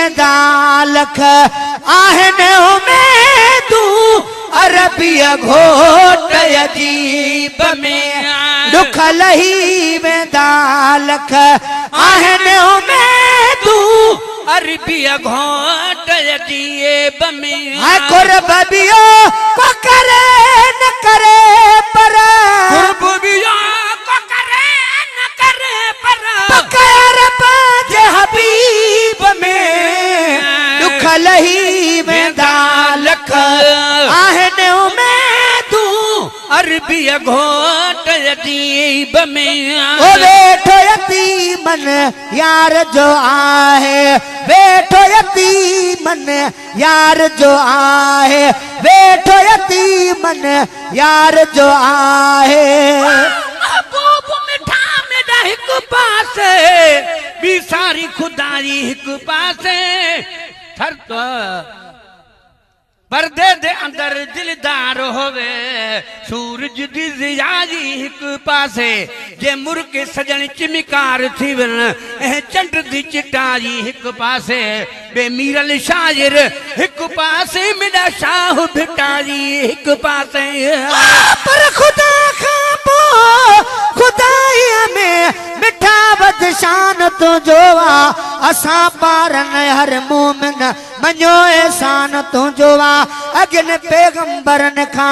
वेंदा लख आहने उमेदूं अरबीअ घोट अजीब में दुख लही वेंदा लख आहने उमेदूं अरबीअ घोट अजीब में कुर्बियो को करे न करे पर कुर्बियो को करे न करे पर पकर पाजे हबीब में दुख लही वेंदा लख आहने उमेदूं अरबीअ घोट अजीब में ओ वेठो यतीमन यार जो आहे वेठो यतीमन यार जो आहे वेठो यतीमन यार जो आहे महबूब मिठा मेरा हिक पासे बी सारी खुदाई हिक पासे पर्दे दे अंदर दिलदार होवे सूरज दी जियाजी हिक पासे जे मुर्के सजन चिमकार थी वन चंड दी चिटारी हिक पासे बेमीरल शायर हिक पासे मेरा शाह भिटारी हिक पासे पर खुदा खापो खुदाई में मिठा बदशान तो जोवा असा पारन हर मोमिन मनो एहसान तो जोवा अगन पैगंबरन खा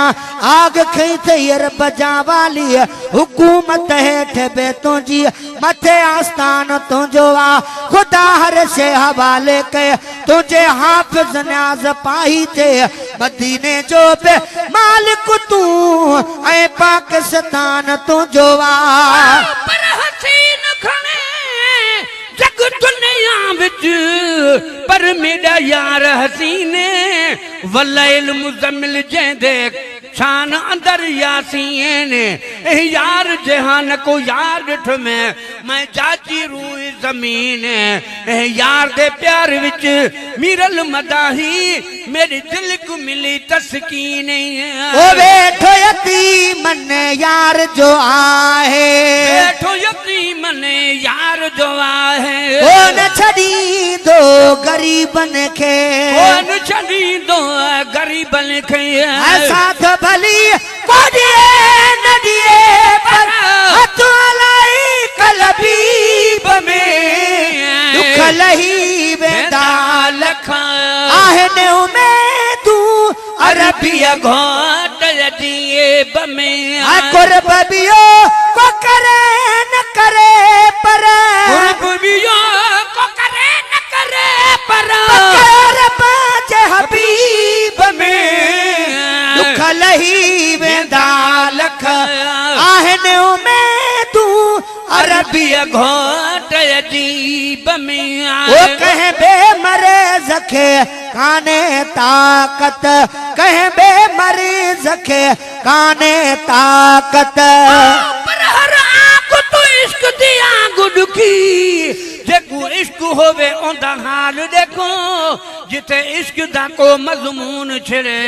आग खई तैयर बजा वाली हुकूमत हेठ बेतों जी मथे आस्थान तो जोवा खुदा हर शे हवाले के तुझे हाफिज न्याज पाई थे मदीने जो बे मालिक तू ऐ पाकिस्तान तो जोवा पर हसीन खणे जग दुनिया विच पर मेरा यार हसीने वलैल मुजम्मिल जेंदे शान अंदर यासीन यार जहान को यार डिठ में मैं जाची रूई जमीन यार दे प्यार विच मीरल मदाही मेरे दिल को मिली तस्कीन ओ बैठो यतीमन यार जो आहे बैठो यतीमन यार जो आहे ओ न छड़ी दो गरीबन के ओ न छड़ी दो गरीबन के साथ भली को दिए न दिए पर हथों लाई कलबीब में दुख लही वेंदा लख आहने उमेदूं अरबीअ घोट अजीब में कुर्बियो को करे न करे पर कुर्बियो को करे न करे पर पकर पाजे हबीब में दुख लही वेंदा लख आहने उमेदूं अरबीअ घोट अजीब में वो कहे बेमरीज खे काने ताकत कहे बेमरीज खे काने ताकत पर हर आंख तो इश्क दी आंख दुखी जेको इश्क होवे ओंदा हाल देखो जिथे इश्क दा को मजमून छिड़े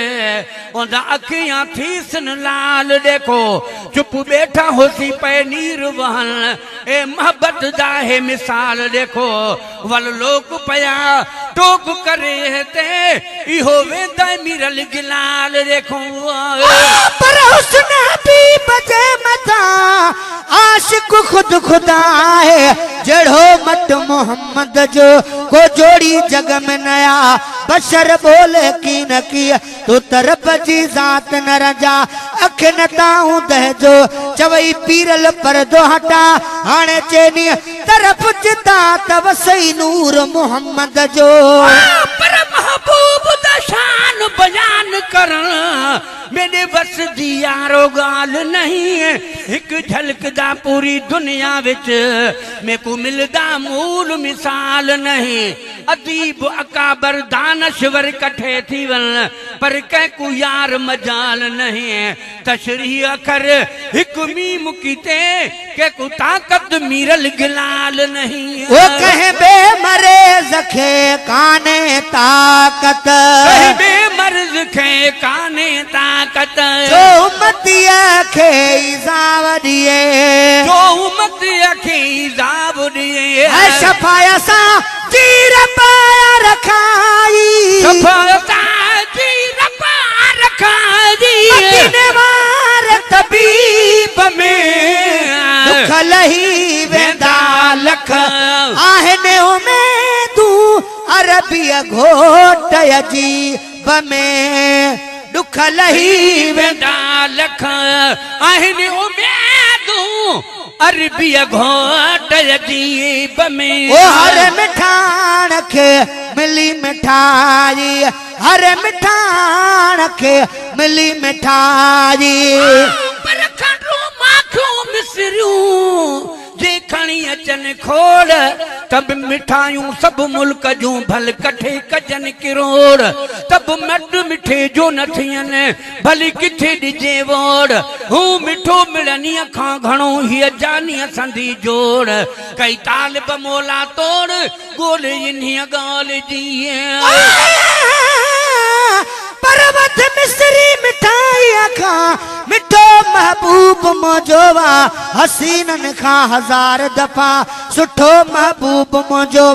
ओंदा अखियां थीसन लाल देखो चुप बैठा होसी पे नीर वहन ए मोहब्बत दा है मिसाल देखो वल लोक पया टोक करे ते इहो वेंदा मीरल गिलाल देखो पर हुस्न भी बजे मता आशिक खुद खुदा है जड़ो मत मोहम्मद जो को जोड़ी जग में नया बशर बोले की न किया तो तरफ जी जात न रजा अख न ताऊं दह जो चवई पीरल पर दो हटा हाने चेनी तरफ जिता तब सही नूर मोहम्मद जो पर महबूब दा शान बयान करन मेरे बस दी यारो गाल नहीं एक झलक दा पूरी दुनिया विच मैं को मिलदा मूल मिसाल नहीं अदीब अकाबर दानश्वर कठे थी वन पर कह को यार मजाल नहीं तशरीह कर हिक मीम कीते के को ताकत मीरल गिलाल नहीं वो कहे बेमर्ज खे काने ताकत कहे बेमर्ज खे काने ताकत जो उम्मतिया खे इजावदिए जो उम्मतिया खे इजावदिए शफाया सा चीर पाया रख सफ़ाजी रब्बा रखाजी मदीने वार तबीब में दुख लही वेंदा लख आहिनि उमेदूं अरबीअ घोट अजीब में दुख लही वेंदा लख आहिनि उमेदूं अरबीअ घोट अजीब में ओ हर मिठाण खे मिली मिठाई हर मिठाण खे मिली मिठाई पर खंडू माखियूं मिसरियूं जे खणी अचनि खोड़ तब मिठाइयूं सभु मुल्क जूं भल कठे कजनि किरोड़ तब मट मिठे जो न थियनि भली किथे ॾिजे वोड़ हू मिठो मिलनीअ खां घणो हीअ जानीअ संधी जोड़ कई तालिब मोला तोड़ ॻोल्हे इन्हीअ ॻाल्हि जी पर्वत मिस्री मिठाईअ खां मिठो महबूब मुंहिंजो हसीननि खां हज़ार दफ़ा सुठो महबूब मुंहिंजो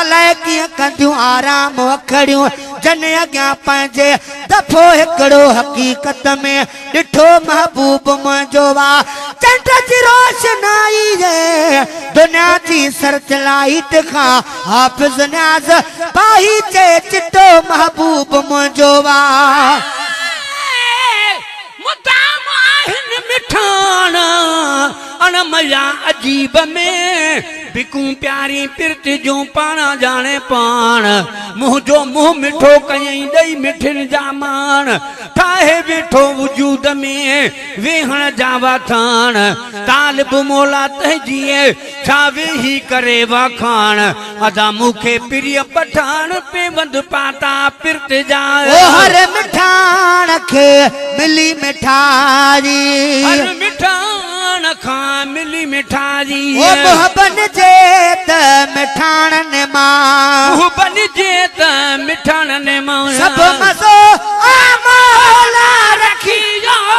अलाए कीअं कंदियूं आराम अखड़ियूं जन अॻियां पंहिंजे दफ़ो हिकिड़ो हक़ीक़त में ॾिठो महबूब मुंहिंजो चंड जी रोशनाई जे दुनिया जी सर्च लाइट खां हाफ़िज़ न्याज़ पाही चे चिटो महबूब मुंहिंजो मुदाम आहिनि मिठाण अणमया अजीब में बिकूं प्यारी पिरत जो पाण जाने पाण मुंहिंजो मुंहुं मिठो कयई ॾई मिठिन जा मान ठाहे वेठो वजूद में वेहण जा वाथाण तालिब मोला तहजीए छा वेही करे वाखाण अदा मूंखे प्रिय पठाण पेवंद पाता पिरत जा ओ हर मिठाण खे मिली मिठाई हर मिठाण खां मिली मिठाई ओ मोहबन जे त मिठाणनि मां मोहबन जे त मिठाणनि मां सब मज़ो आमोला रखी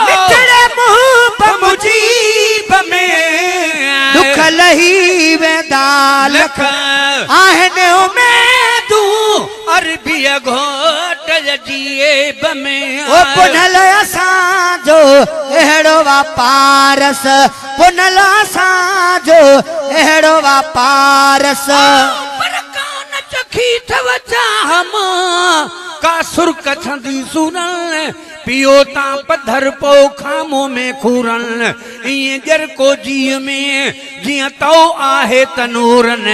मिठड़े मुंह मुजीब में दुख लही वेंदा लख आहिनि उमेदूं अरबीअ घोट अजीब में ओ पुनल असांजो अहिड़ो वापारस पुनल असांजो अहिड़ो वापारस पर कान चखी थव चाहम का सुर्क छंदी सुनल पियो ता पधर पो खामो में खूरन इं जर को जी में जियां तो आहे तनूरन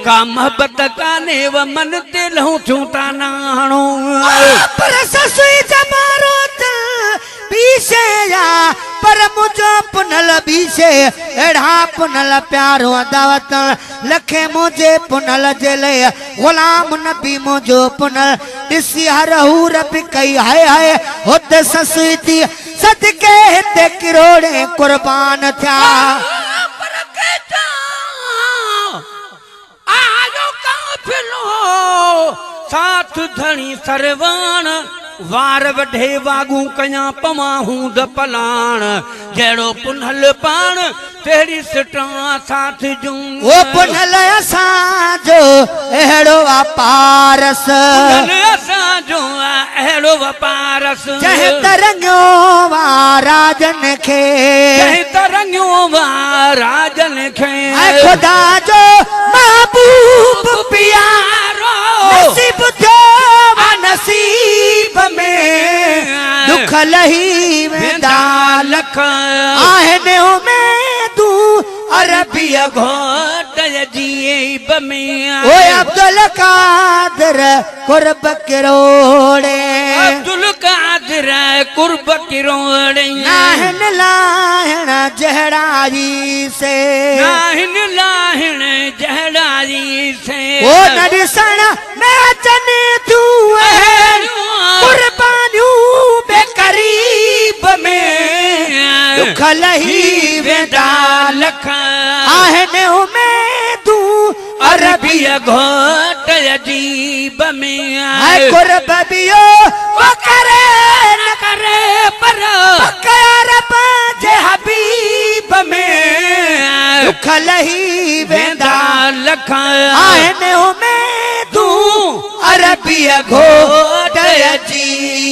का मोहब्बत काने व मन ते लहूं छूं ता नाणो पर ससुई जमारो पीछे या पर मुझो पुनल बीछे एड़ा पुनल प्यारो दावत लखे मुझे पुनल जेले गुलाम नबी मुझो पुनल दिसी हर हूर भी कई हाय हाय होत ससुई थी सदके हिते किरोड़े कुर्बान था पर केता आयो काफिलो साथ धणी सरवान वार वढे वागू कया पवा हूंद पलाण जहिड़ो पुनल पाण तेरी सिटा साथ जूं ओ पुनल असांजो अहिड़ो वापारस असांजो अहिड़ो वापारस जंहिं तरंगियो वा राजन खे जंहिं तरंगियो वा राजन खे खुदा जो महबूब प्यारो नसीब जो नसीब में दुख लही वेंदा लख आहिनि उमेदूं अरबीअ घोट अजीब में ओ अब्दुल कादिर कुर्ब किरोड़े अब्दुल कादिर कुर्ब किरोड़े नाहिन लाहिण जहड़ाई से नाहिन लाहिण जहड़ाई से ओ न ॾिसण में अचनि तूं कुर्बानियूं बेकरीब में दुख लही वेंदा लख आहिनि उमेदूं अरबीअ घोट अजीब में कुर्ब बियो वो करे न करे पर रब जे हबीब में दुख लही वेंदा लख आहिनि उमेदूं पिया घोट अची